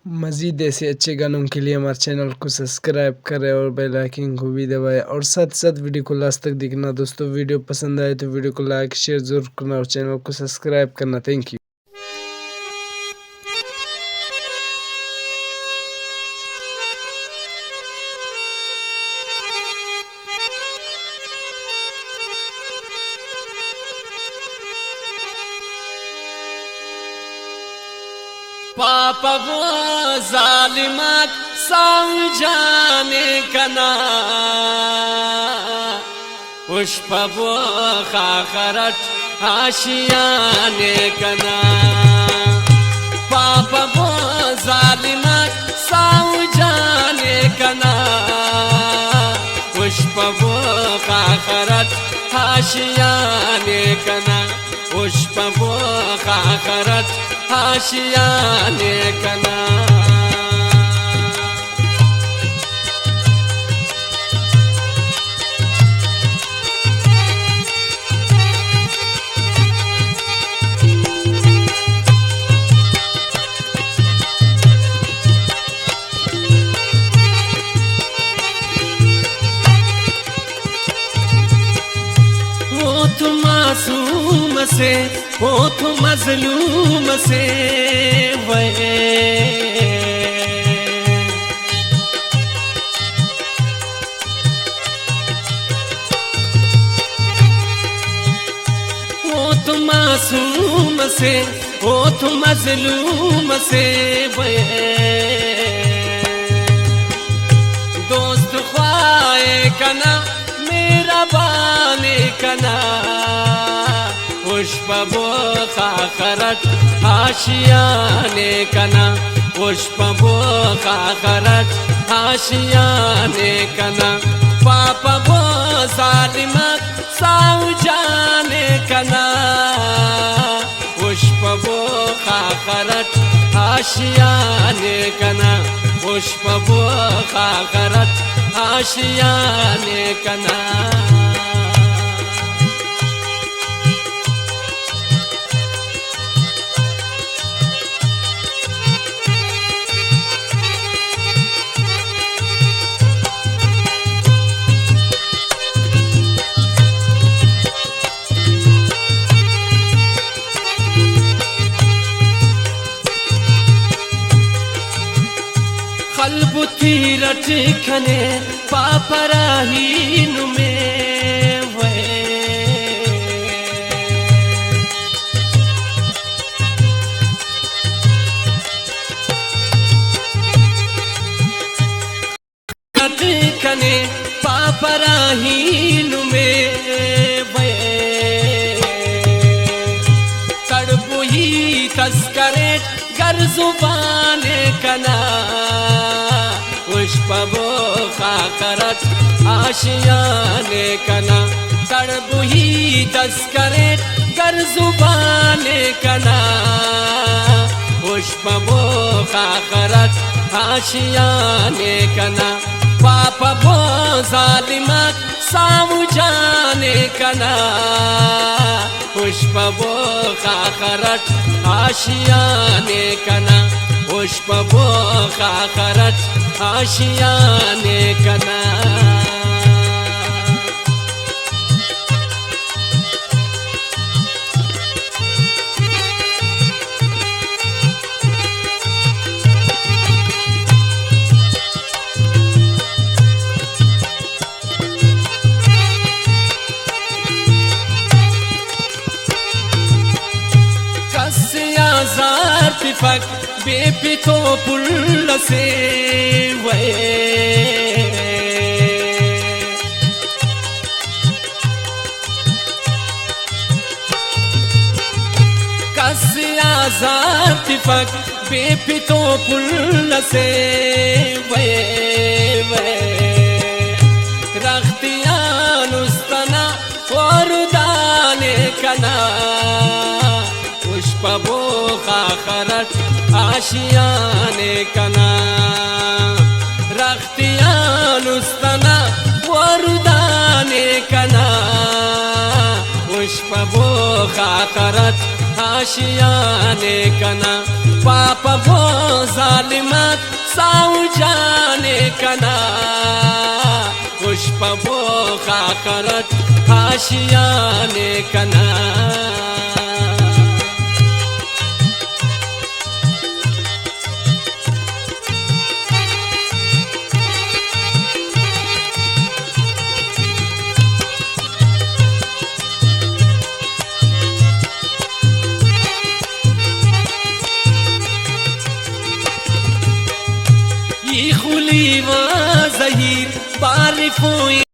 मज़ीद ऐसे अच्छे गानों के लिए हमारे चैनल को सब्सक्राइब करें और बेल आइकन को भी दबाएं और साथ साथ वीडियो को लास्ट तक देखना। दोस्तों वीडियो पसंद आए तो वीडियो को लाइक शेयर जरूर करना और चैनल को सब्सक्राइब करना। Thank you. पाप वो जालिमत समझाने कना पुष्प वो खाखरट आशियाने कना पाप वो जालिमत समझाने कना पुष्प वो खाखरट आशियाने कना पुष्प वो खाखरट आशियाने कना वो तो मासूम से वो तो मजलूम से वे वो तो मासूम से वो तो मजलूम से वे दोस्त ख्वाए कना मेरा बाने कना पुष्प वो खाखरट आशियाने कना पुष्प वो खाखरट आशियाने कना पाप वो जालिमत साउजाने कना पुष्प वो खाखरट आशियाने कना पुष्प वो खाखरट आशियाने कना खलबुती रट खने पापराहीन में वे रट खने पापराहीन में वे तड़पु ही तस्करे गर जुबाने कना पुष्प वो खाखरट आशियाने कना तड़पु ही तस्करे गर जुबाने कना पुष्प वो खाखरट आशियाने कना पाप वो जालिमत सामुजाने कना पुष्प वो खाखरट आशियाने कना पुष्प वो खाखरट आशियाने कना फक बेपितो पुल से वे कसिया जाति फक बेपितो पुल से वे रख्तियान उस्तना और दाने कना पुष्प वो खाखरट आशियाने कना रख्तियान उस्तना वरुदाने कना पुष्प वो खाखरट आशियाने कना पाप वो जालिमात साऊ जाने कना पुष्प बोखा करत हाशियाने कना खुली व जहीर बारिफों